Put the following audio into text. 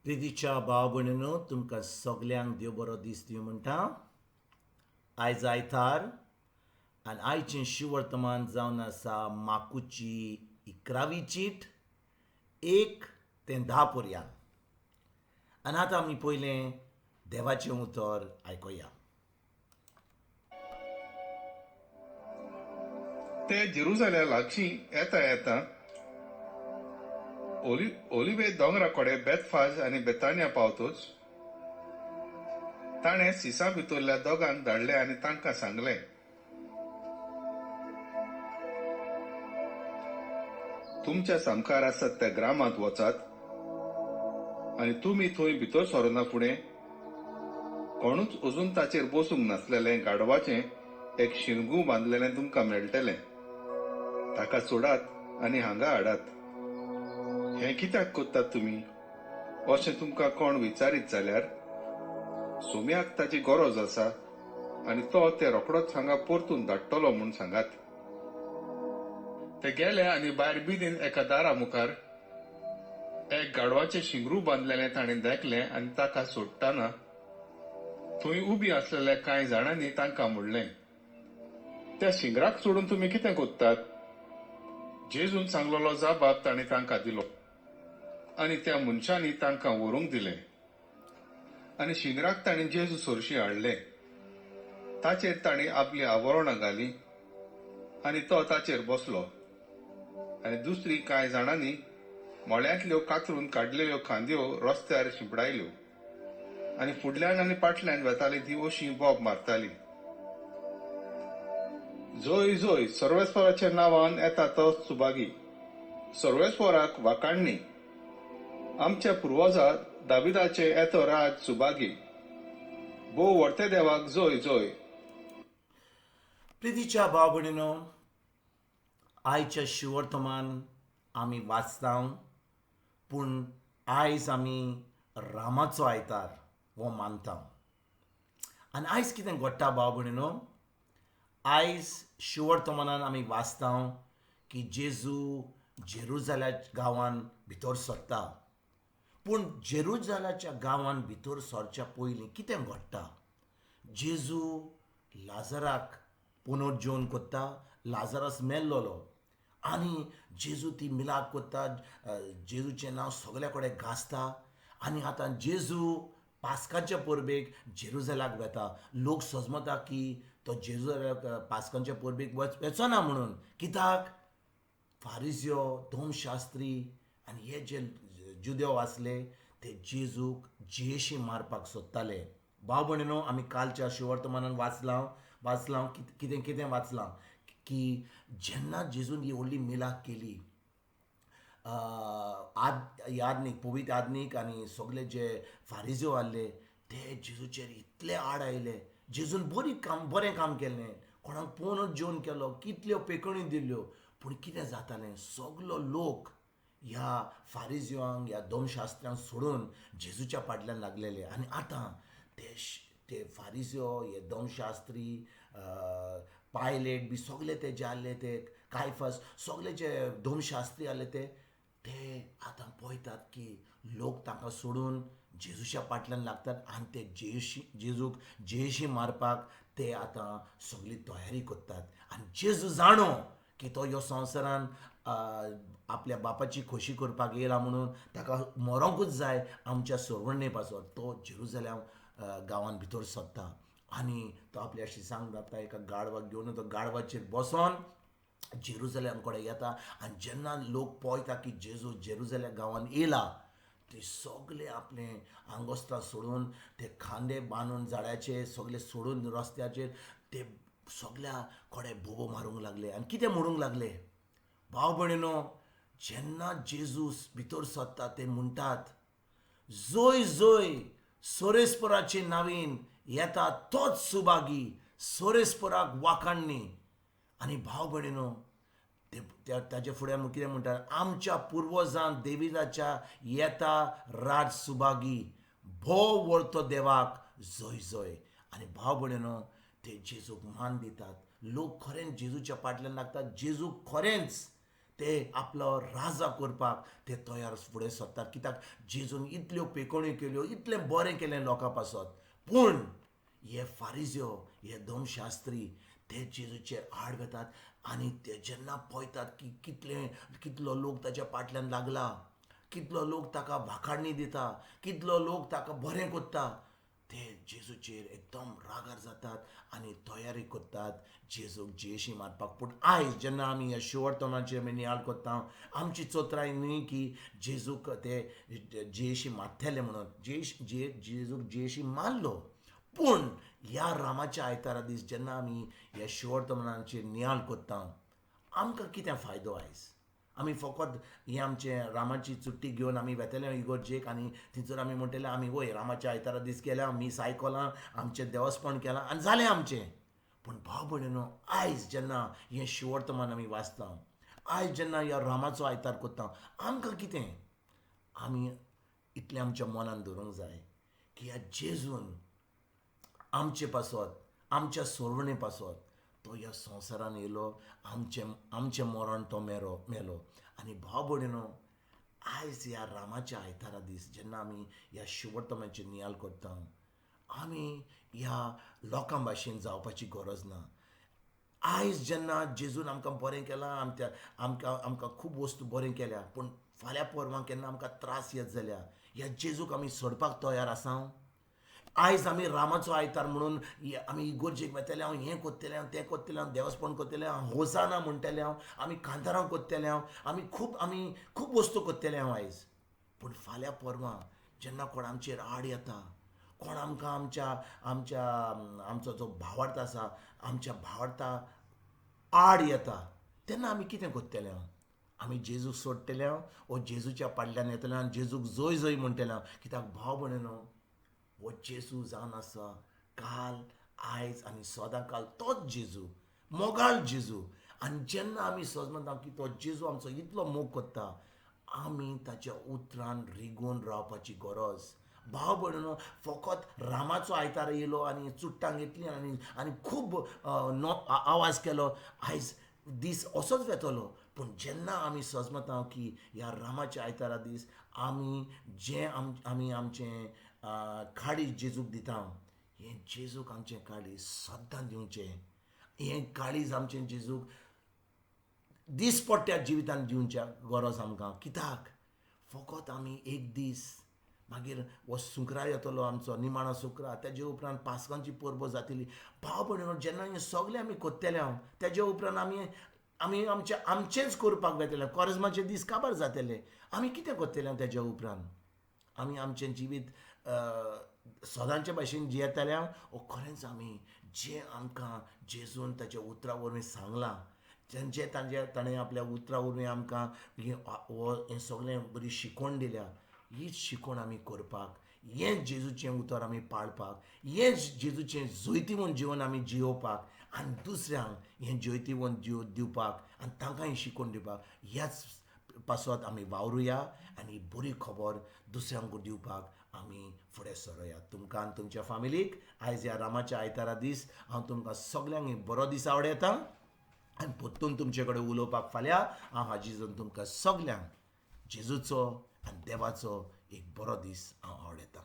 प्रितीच्या भाव भयणीनो, तुमकां सगल्यांक देव बरो दीस दिवं म्हणटा. आयज आयतार आनी आयचें शिवर्तमान जावन आसा माकूची 11वी चीट 1 ते 10 पर्यंत. आनी आतां आमी पयलें देवाचें उतर आयकुया. ते जेरुसाल्या लागीं येता येता ओलिवे दोंगरा कडेन बेतफाज आनी बेतानिया पावतच ताणें सिसा भितरल्या दोगांक धाडले आनी तांकां सांगलें, तुमच्या सामकार आसात त्या ग्रामांत वचात आनी तुमी थंय भितर सरना फुडें कोणूच अजून ताचेर बसूंक नासलेलें गाडवाचें एक शिंगू बांदलेलें तुमकां मेळटलें. ताका सोडात आनी हांगा हाडात. हें कित्याक कोत्तात तुमी अशें तुमकां कोण विचारीत जाल्यार सोम्याक ताची गरज आसा आनी तो ते रोखडोच हांगा परतून धाडटलो म्हूण सांगात. ते गेले आनी भायर बिदीन एका दारा मुखार एक गाडवाचें शिंगरू बांदलेलें ताणें देखलें आनी ताका सोडटाना थंय उबी आसलेल्या कांय जाणांनी तांकां म्हणलें, त्या शिंगराक सोडून तुमी कितें कोत्तात? जेजून सांगलोलो जाबाब ताणें तांकां दिलो आनी त्या मनशांनी तांकां व्हरूंक दिलें. आनी शिंगराक ताणें जेजू सोरशी हाडलें. ताचेर ताणीं आपली आवरणां घालीं आनी तो ताचेर बसलो. आनी दुसरी कांय जाणांनी मळ्यांतल्यो कातरून काडलेल्यो खांद्यो रस्त्यार शिंपडायल्यो आनी फुडल्यान आनी फाटल्यान वेताली ती अशी बोब मारताली, जय जय सर्वेस्वराच्या नांवान येता तो सुभागी, सर्वेस्वराक वाकाणणी, आमच्या पुर्वजा दाविदाचे येतो राज सुभागी, भोव व्हडते देवाक जय जय. प्रितीच्या भाव भयणीनो, आयच्या शिवर्तमान आमी वाचता, पूण आयज आमी रामाचो आयतार हो मानता. आनी आयज कितें घडटा भाव भयणीनो, आयज शिवर्तमानान आमी वाचता की जेजू जेरुजाल्या गांवांत भितर सरता. पूण जेरुजाल्याच्या गांवांत भितर सरच्या पयलीं कितें घडटा? जेजू लाजराक पुनर्जीवन कोत्ता. लाजरस मेल्लोलो आनी जेजू ती मिलाप कोत्ता. जेजूचें नांव सगळे कडेन गाजता. आनी आतां जेजू पास्काच्या परबेक जेरुजाल्याक वता. लोक सजमता की तो जेरुजाल्याक पास्कांच्या परबेक वचना म्हणून. कित्याक? फारिजियो, धोमशास्त्री आनी हे जे जुदेव आसले ते जेजूक जेशी मारपाक सोदताले. भाव भयणीनो, आमी कालच्या शिवर्तमानान वाचलां कितें वाचलां की जेन्ना जेजून ही व्हडली मिलाक केली, यादनीक पवित्र यादनीक आनी सगळे जे फारिजियो आहले ते जेजूचेर इतले आड आयले. जेजून बरें काम केलें, कोणाक पुनर्जीवन केलो, कितल्यो पेखण्यो दिल्ल्यो. पूण कितें जातालें, सगलो लोक ह्या फारिजियांक, ह्या धोमशास्त्रांक सोडून जेजूच्या फाटल्यान लागलेले. आनी आतां ते फारिजियो, हे धोमशास्त्री, पायलेट बी सगळे ते जे आहले ते कायफस, सगळे जे धोमशास्त्री आहले ते आतां पळयतात की लोक तांकां सोडून जेजूच्या फाटल्यान लागतात आनी ते जेजूक जेशी मारपाक ते आतां सगळी तयारी करतात. आनी जेजू जाणो की तो ह्या संवसारान आपल्या बापाची खोशी करपाक येयला म्हणून ताका मरोंकूच जाय आमच्या सोरवण्णे पासून. तो जेरुजाल्या गांवांत भितर सरता आनी तो आपल्या शिसांक जाता एका गाडवाक घेवन तो गाडवाचेर बसोन जेरुजाल्याम कडेन येता. आनी जेन्ना लोक पळयता की जेजू जेरुजाल्या गांवांत येयला, ते सगळे आपले आंगोस्तां सोडून, ते खांदे बांदून झाडाचे सगळे सोडून रस्त्याचेर ते सगळ्या कडेन बोबो मारूंक लागले. आनी कितें म्हणूंक लागले? भाव भयणीनो, जेन्ना जेजू भितर सरता ते म्हणटात, जय जय सोरेस्पराचे नांवीन येता तोच सुभागी, सोरेस्पराक वाखाणणी. आनी भाव भयणीनो, ताचे फुडें कितें म्हणटात? आमच्या पुर्वजां देविदाच्या येता राज सुभागी, भोव व्हडतो देवाक जय जय. आनी भाव भयणीनो, ते जेजूक मान दितात. लोक खरेंच जेजूच्या फाटल्यान लागतात. जेजू खरेंच ते आपलो राजा करपाक ते तयार फुडें सरतात. कित्याक जेजून इतल्यो पेखण्यो केल्यो, इतलें बरें केलें लोकां पासत. पूण हे फारिझ्यो, हे धर्मशास्त्री ते जेजूचेर आड वेतात आनी ते जेन्ना पळयतात की कितलो लोक ताच्या फाटल्यान लागला, कितलो लोक ताका वाखाणणी दिता, कितलो लोक ताका बरें कोत्ता, ते जेजूचेर एकदम रागार जातात आनी तयारी करतात जेजूक जेशी मारपाक. पूण आयज जेन्ना आमी ह्या शिवर्तनाचेर आमी नियाळ कोत्ता, आमची चोत्राय न्ही की जेजूक ते जेशी मारतले म्हणून. जेजूक जेशी मारलो. पूण ह्या रामाच्या आयतारा दीस जेन्ना आमी ह्या शिवर्तनाचेर नियाळ कोत्ता, आमकां कितें फायदो आयज? आमी फकत ही आमचे रामाची चुट्टी घेवन आमी वेतले इगोर्जेक आनी थंयसर आमी म्हणटले आमी वय रामाच्या आयतारा दीस केल्या, मी सायकलां, आमचें देवस्पण केलां आनी जालें आमचें. पूण भाव भयणीनो, आयज जेन्ना हें शिवर्तमान आमी वाचता, आयज जेन्ना ह्या रामाचो आयतार कोत्ता, आमकां कितें? आमी इतलें आमच्या मनान दवरूंक जाय की ह्या जेजून आमचे पासत, आमच्या सोडवणे पासत तो ह्या संवसारान येयलो, आमचें मरण तो मेलो. आनी भाव भयणीनो, आयज ह्या रामाच्या आयतारा दीस जेन्ना आमी ह्या शिवर्तमाचेर नियाळ करता, आमी ह्या लोकां भाशेन जावपाची गरज ना. आयज जेन्ना जेजून आमकां बरें केलां, आमकां खूब वस्तू बरें केल्या, पूण फाल्यां परवां केन्ना आमकां त्रास येत जाल्या, ह्या जेजूक आमी सोडपाक तयार आसा? आयज आमी रामाचो आयतार म्हणून आमी इगोर्जेक वेतले, हांव हें कोत्तलें, हांव तें कोत्तलें, हांव देवस्पण कोत्तलें, हांव होसाना म्हणटलें, आमी कांतारां कोत्तलें, आमी खूब वस्तू कोत्तलें हांव आयज. पूण फाल्यां परवां जेन्ना कोण आमचेर आड येता, कोण आमकां आमचो जो भावार्थ आसा, आमच्या भावार्था आड येता, तेन्ना आमी कितें कोत्तलें? आमी जेजूक सोडटले वो जेजूच्या पाडल्यान येतले आनी जेजूक जय जय म्हणटले? कित्याक भाव भयणीनो, वो जेजू जावन आसा काल, आयज आनी सदां काल तोच जेजू, मोगाळ जेजू. आनी जेन्ना आमी समजता की तो जेजू आमचो इतलो मोग करता, आमी ताच्या उतरान रिगून रावपाची गरज. भाव भयणीनो, फकत रामाचो आयतार येयलो आनी चुट्टां घेतली आनी खूब आवाज केलो, आयज दीस असोच वेतलो. पूण जेन्ना आमी समजता की ह्या रामाच्या आयतारा दीस आमी आमचें काळीज जेजूक दिता, हें जेजूक आमचें काळीज सद्दां दिवचें. हें काळीज आमचें जेजूक दिसपट्ट्या जिवितान दिवच्या गरज आमकां. कित्याक फकत आमी एक दीस मागीर हो सुकरार येतलो आमचो निमाणो सुकरार, तेजे उपरांत पास्कांची परबो जातली. भाव भयणीनो, जेन्ना हें सगळें आमी कोत्तले तेजे उपरांत आमी आमचेंच करपाक वेतले. कोरजमाचे दीस काबार जातले, आमी कितें कोत्तले तेज्या उपरांत? आमी आमचें जिवीत सदांचे भाशेन जियेतले वो खरेंच आमी जें आमकां जेजून ताच्या उतरा वरवीं सांगलां, ताणें आपल्या उतरा वरवीं आमकां हें सगळें बरी शिकवण दिल्या, हीच शिकवण आमी करपाक, हेंच जेजूचें उतर आमी पाळपाक, हेंच जेजूचें जैतिवंत जिवन आमी जियोवपाक आनी दुसऱ्यांक हें जैतिवंत जिवन दिवपाक आनी तांकां ही शिकवण दिवपाक, ह्याच पासत आमी वावरुया आनी बरी खबर दुसऱ्यांक दिवपाक आमी फुडें सरोया. तुमकां आनी तुमच्या फॅमिलीक आयज ह्या रामाच्या आयतारा दीस हांव तुमकां सगल्यांक एक बरो दीस आवडयतां आनी परतून तुमचे कडेन उलोवपाक फाल्यां हांव हाजीर तुमकां सगल्यांक जेजूचो आनी देवाचो एक बरो दीस हांव आवडयतां.